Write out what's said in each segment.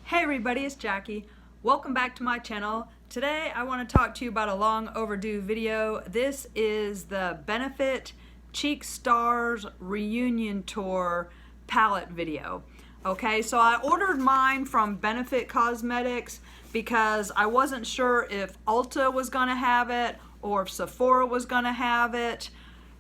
Hey everybody, it's Jackie. Welcome back to my channel. Today I want to talk to you about a long overdue video. This is the Benefit Cheek Stars Reunion Tour palette video. Okay, so I ordered mine from Benefit Cosmetics because I wasn't sure if Ulta was going to have it or if Sephora was going to have it.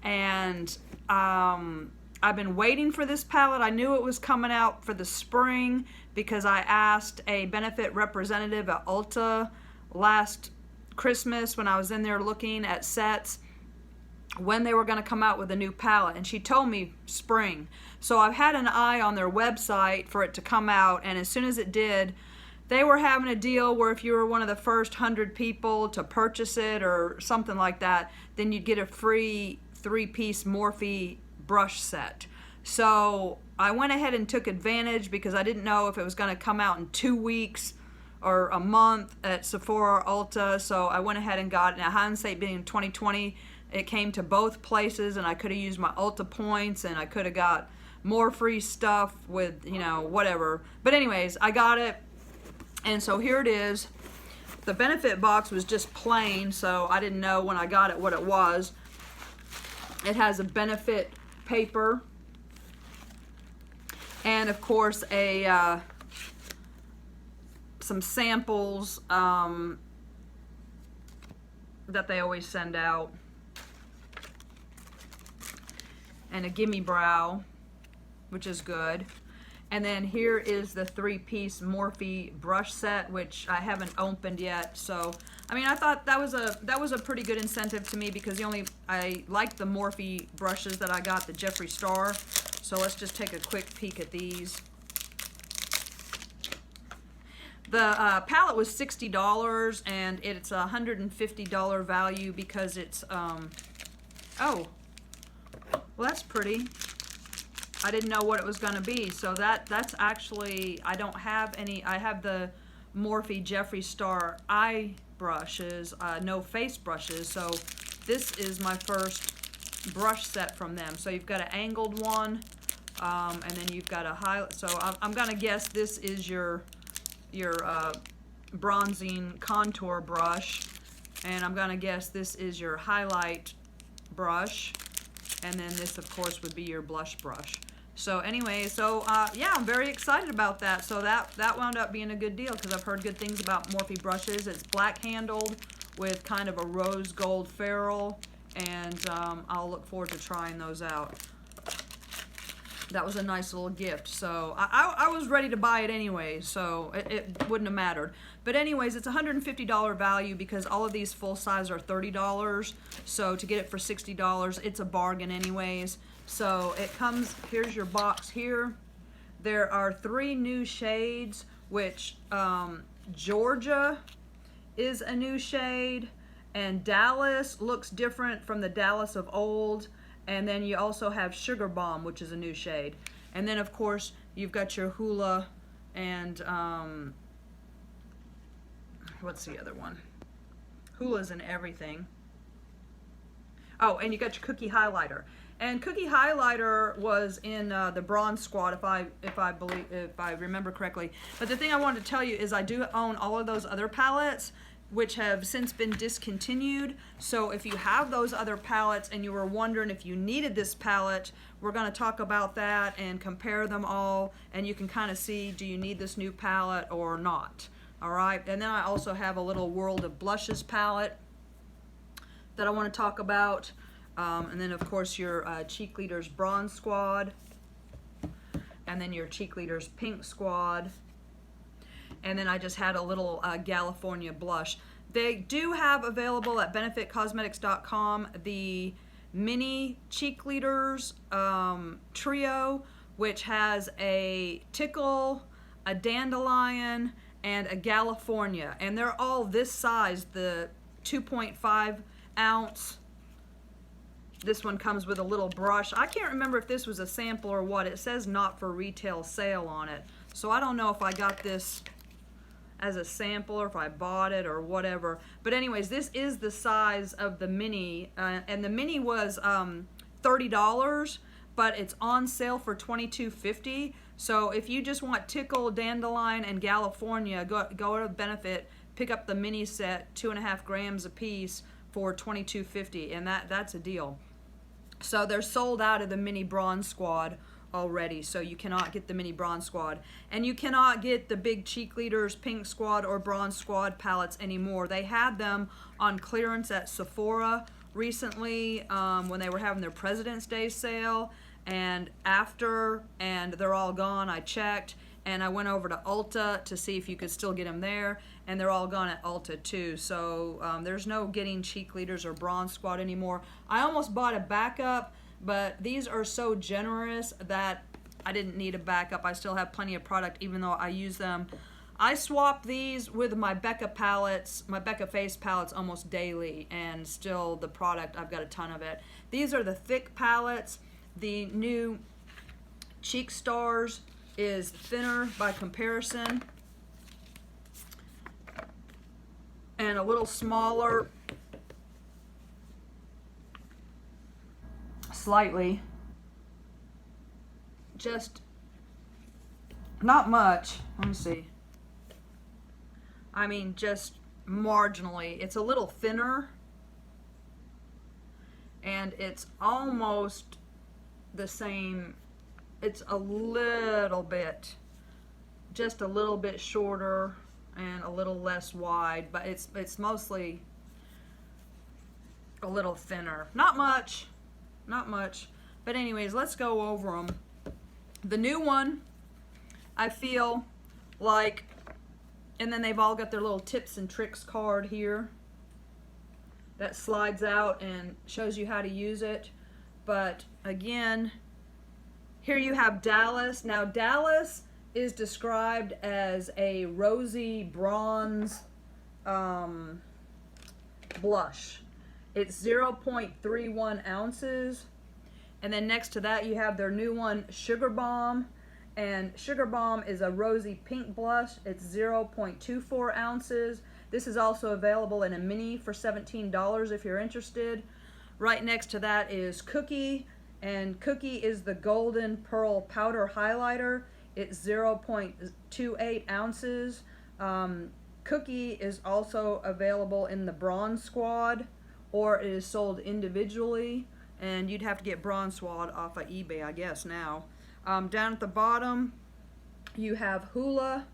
And I've been waiting for this palette. I knew it was coming out for the spring because I asked a Benefit representative at Ulta last Christmas when I was in there looking at sets when they were going to come out with a new palette, and she told me spring. So I've had an eye on their website for it to come out, and as soon as it did, they were having a deal where if you were one of the first 100 people to purchase it or something like that, then you'd get a free 3-piece Morphe brush set. So I went ahead and took advantage because I didn't know if it was going to come out in 2 weeks or a month at Sephora or Ulta. So I went ahead and got it. Now, hindsight being in 2020, it came to both places, and I could have used my Ulta points, and I could have got more free stuff with, you know, whatever. But anyways, I got it, and so here it is. The Benefit box was just plain, so I didn't know when I got it what it was. It has a Benefit paper, and of course some samples that they always send out, and a gimme brow, which is good. And then here is the 3-piece Morphe brush set, which I haven't opened yet. So I mean, I thought that was a pretty good incentive to me because I like the Morphe brushes that I got, the Jeffree Star. So let's just take a quick peek at these. The palette was $60, and it's a $150 value because it's oh, well, that's pretty. I didn't know what it was going to be. So that's actually, I don't have any. I have the Morphe Jeffree Star eye brushes, no face brushes. So this is my first brush set from them. So you've got an angled one, and then you've got a highlight. So I'm gonna guess this is your bronzing contour brush, and I'm gonna guess this is your highlight brush, and then this of course would be your blush brush. So anyway, so yeah, I'm very excited about that. So that wound up being a good deal because I've heard good things about Morphe brushes. It's black handled with kind of a rose gold ferrule, and I'll look forward to trying those out. That was a nice little gift. So I was ready to buy it anyway, so it wouldn't have mattered. But anyways, it's a $150 value because all of these full size are $30. So to get it for $60, it's a bargain anyways. So it comes, here's your box here. There are 3 new shades, which Georgia is a new shade, and Dallas looks different from the Dallas of old. And then you also have Sugarbomb, which is a new shade. And then of course you've got your Hoola and what's the other one? Hoola's in everything. Oh, and you got your Cookie highlighter. And Cookie highlighter was in the Bronze Squad, if I remember correctly. But the thing I wanted to tell you is I do own all of those other palettes, which have since been discontinued. So if you have those other palettes and you were wondering if you needed this palette, we're going to talk about that and compare them all, and you can kind of see, do you need this new palette or not? All right, and then I also have a little World of Blushes palette that I want to talk about, and then of course your Cheekleaders Bronze Squad, and then your Cheekleaders Pink Squad. And then I just had a little Galifornia blush. They do have available at benefitcosmetics.com the mini Cheekleaders trio, which has a Tickle, a Dandelion, and a Galifornia. And they're all this size, the 2.5 ounce. This one comes with a little brush. I can't remember if this was a sample or what. It says not for retail sale on it. So I don't know if I got this as a sample or if I bought it or whatever. But anyways, this is the size of the mini, and the mini was $30, but it's on sale for $22.50. So if you just want Tickle, Dandelion, and Galifornia, go to Benefit, pick up the mini set, 2.5 grams a piece for $22.50, and that's a deal. So they're sold out of the mini Bronze Squad already, so you cannot get the mini Bronze Squad, and you cannot get the big Cheekleaders Pink Squad or Bronze Squad palettes anymore. They had them on clearance at Sephora recently when they were having their President's Day sale, and they're all gone. I checked, and I went over to Ulta to see if you could still get them there, and they're all gone at Ulta too. So there's no getting Cheekleaders or Bronze Squad anymore. I almost bought a backup, but these are so generous that I didn't need a backup. I still have plenty of product even though I use them. I swap these with my Becca palettes, my Becca face palettes almost daily, and still the product, I've got a ton of it. These are the thick palettes. The new Cheek Stars is thinner by comparison and a little smaller, slightly, just not much. Let me see. I mean, just marginally. It's a little thinner, and it's almost the same. It's a little bit, just a little bit shorter and a little less wide, but it's mostly a little thinner. Not much, not much. But anyways, let's go over them. The new one, I feel like, and then they've all got their little tips and tricks card here that slides out and shows you how to use it. But again, here you have Dallas. Now Dallas is described as a rosy bronze blush. It's 0.31 ounces. And then next to that you have their new one, Sugarbomb. And Sugarbomb is a rosy pink blush. It's 0.24 ounces. This is also available in a mini for $17 if you're interested. Right next to that is Cookie. And Cookie is the Golden Pearl Powder Highlighter. It's 0.28 ounces. Cookie is also available in the Bronze Squad, or it is sold individually, and you'd have to get Bronze Squad off of eBay, I guess, now. Down at the bottom, you have Hoola,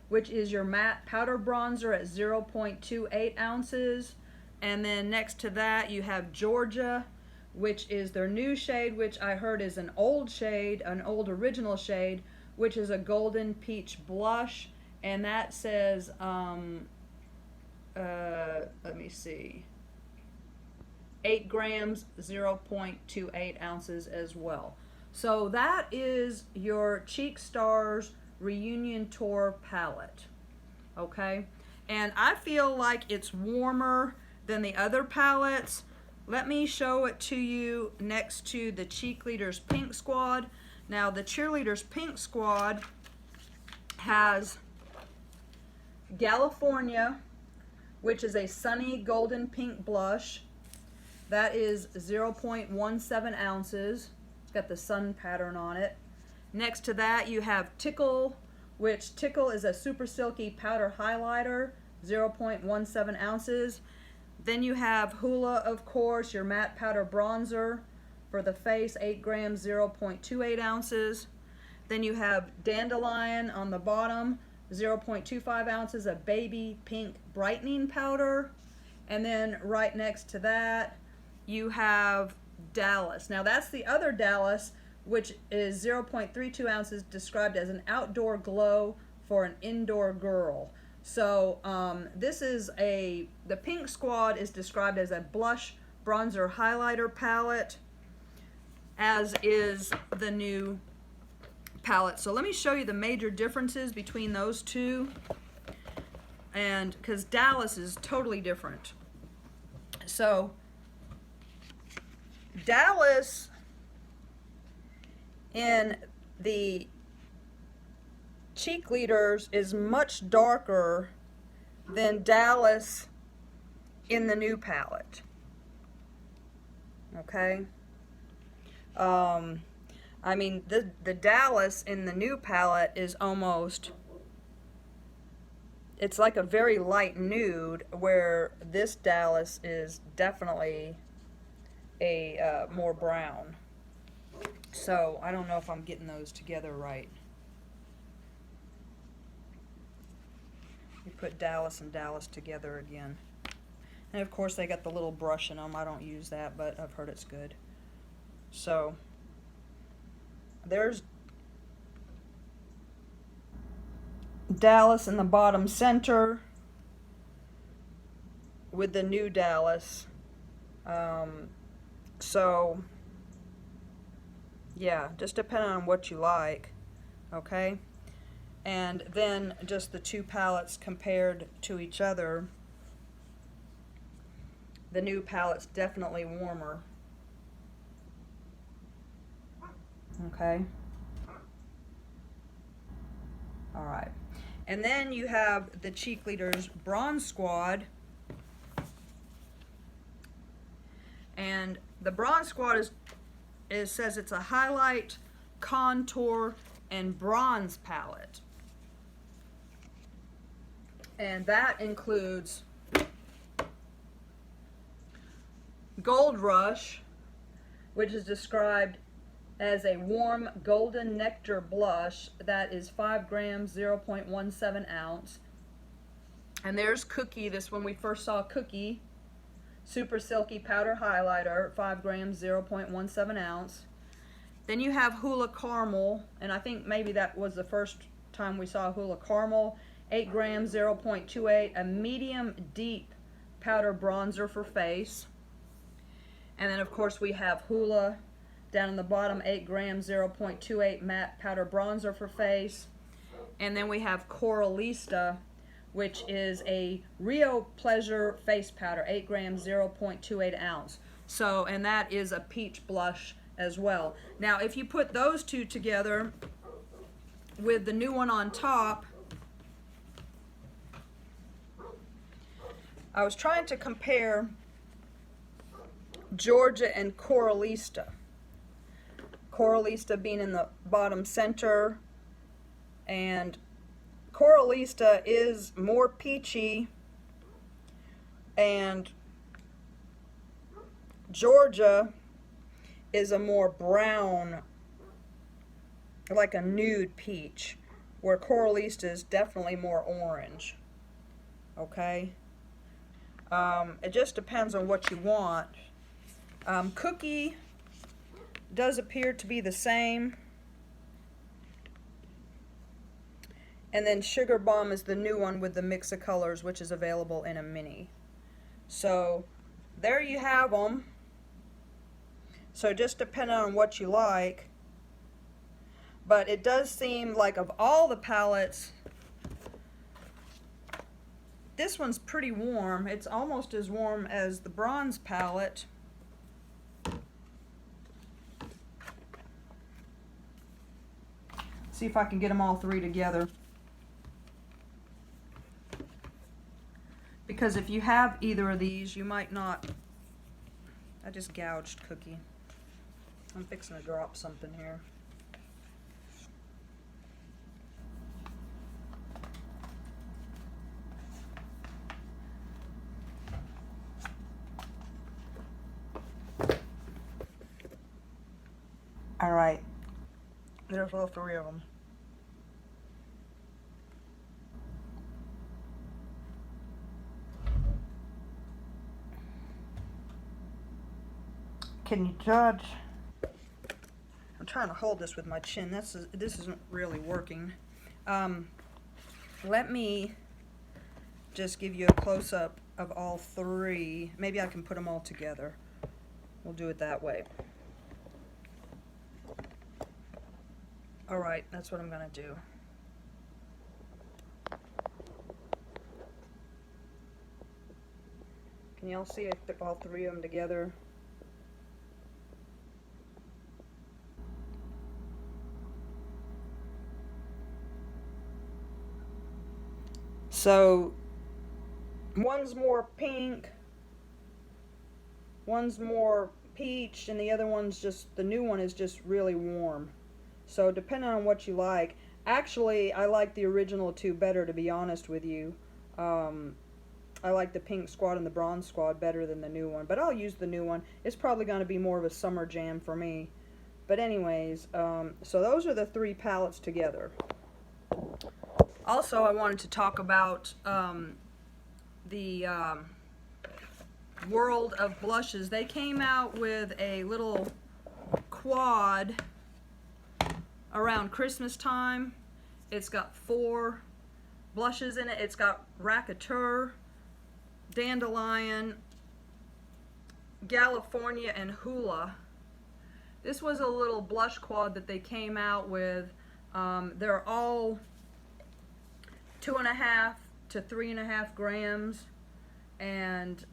which is your matte powder bronzer at 0.28 ounces. And then next to that, you have Georgia, which is their new shade, which I heard is an old shade, an old original shade, which is a golden peach blush, and that says, let me see, 8 grams, 0.28 ounces as well. So that is your Cheek Stars Reunion Tour palette, okay? And I feel like it's warmer than the other palettes. Let me show it to you next to the Cheekleaders Pink Squad. Now the Cheerleaders Pink Squad has Galifornia, which is a sunny golden pink blush. That is 0.17 ounces. It's got the sun pattern on it. Next to that you have Tickle, which Tickle is a super silky powder highlighter, 0.17 ounces. Then you have Hoola, of course, your matte powder bronzer for the face, 8 grams, 0.28 ounces. Then you have Dandelion on the bottom, 0.25 ounces of baby pink brightening powder. And then right next to that, you have Dallas. Now that's the other Dallas, which is 0.32 ounces, described as an outdoor glow for an indoor girl. So this is the Pink Squad is described as a blush bronzer highlighter palette, as is the new palette. So let me show you the major differences between those two, and because Dallas is totally different. So Dallas in the Cheekleaders is much darker than Dallas in the new palette. Okay. I mean, the Dallas in the new palette is almost, it's like a very light nude, where this Dallas is definitely a more brown. So I don't know if I'm getting those together right. You put Dallas and Dallas together again. And of course they got the little brush in them. I don't use that, but I've heard it's good. So there's Dallas in the bottom center with the new Dallas. So yeah, just depending on what you like, okay? And then just the two palettes compared to each other. The new palette's definitely warmer. Okay. Alright. And then you have the Cheekleaders Bronze Squad. And the Bronze Squad says it's a highlight, contour, and bronze palette. And that includes Gold Rush, which is described as a warm golden nectar blush that is 5 grams, 0.17 ounce. And there's Cookie, this one we first saw, Cookie, Super Silky Powder Highlighter, 5 grams, 0.17 ounce. Then you have Hoola Caramel, and I think maybe that was the first time we saw Hoola Caramel, 8 grams, 0.28, a medium deep powder bronzer for face. And then of course we have Hoola down in the bottom, 8 grams, 0.28 matte powder bronzer for face. And then we have Coralista, which is a Rio Pleasure face powder, 8 grams, 0.28 ounce. So, and that is a peach blush as well. Now, if you put those two together with the new one on top, I was trying to compare Georgia and Coralista. Coralista being in the bottom center, and Coralista is more peachy, and Georgia is a more brown, like a nude peach, where Coralista is definitely more orange. Okay? It just depends on what you want. Cookie does appear to be the same. And then Sugarbomb is the new one with the mix of colors, which is available in a mini. So there you have them. So just depending on what you like. But it does seem like of all the palettes, this one's pretty warm. It's almost as warm as the bronze palette. See if I can get them all three together. Because if you have either of these, you might not. I just gouged Cookie. I'm fixing to drop something here. All right, there's all three of them. Can you judge? I'm trying to hold this with my chin. This isn't really working. Let me just give you a close-up of all three. Maybe I can put them all together. We'll do it that way. All right, that's what I'm gonna do. Can y'all see I put all three of them together? So one's more pink, one's more peach, and the other one's just, the new one is just really warm. So depending on what you like. Actually, I like the original two better, to be honest with you. I like the pink squad and the bronze squad better than the new one, but I'll use the new one. It's probably going to be more of a summer jam for me. But anyways, so those are the 3 palettes together. Also, I wanted to talk about the World of Blushes. They came out with a little quad around Christmas time. It's got 4 blushes in it. It's got Racateur, Dandelion, Galifornia, and Hoola. This was a little blush quad that they came out with. They're all 2.5 to 3.5 grams, and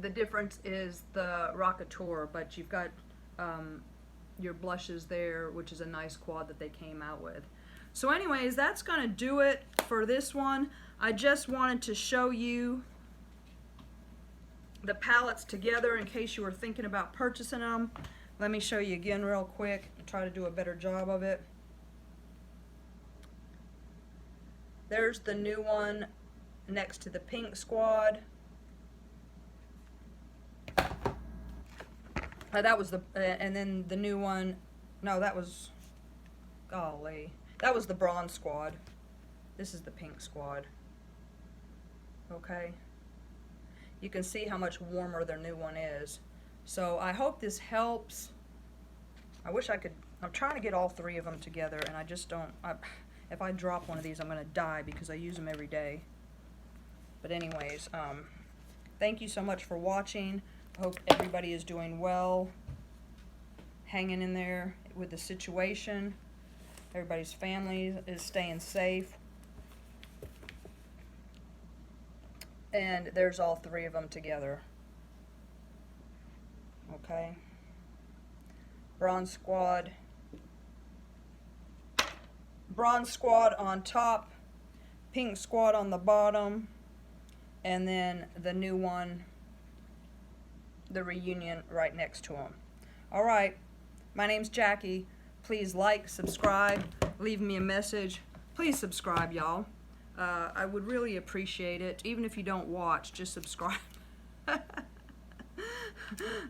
the difference is the Racateur, but you've got your blushes there, which is a nice quad that they came out with. So anyways, that's gonna do it for this one. I just wanted to show you the palettes together in case you were thinking about purchasing them. Let me show you again real quick and try to do a better job of it. There's the new one next to the pink squad. That was the, and then the new one, no, that was, golly, that was the bronze squad. This is the pink squad. Okay. You can see how much warmer their new one is. So I hope this helps. I wish I could, I'm trying to get all 3 of them together, and I just don't, if I drop one of these, I'm going to die because I use them every day. But anyways, thank you so much for watching. I hope everybody is doing well, hanging in there with the situation. Everybody's family is staying safe. And there's all 3 of them together. Okay. Bronze squad. Bronze squad on top, pink squad on the bottom, and then the new one, the reunion, right next to them. All right. My name's Jackie. Please like, subscribe, leave me a message. Please subscribe, y'all. I would really appreciate it. Even if you don't watch, just subscribe.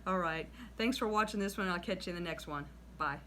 All right. Thanks for watching this one. I'll catch you in the next one. Bye.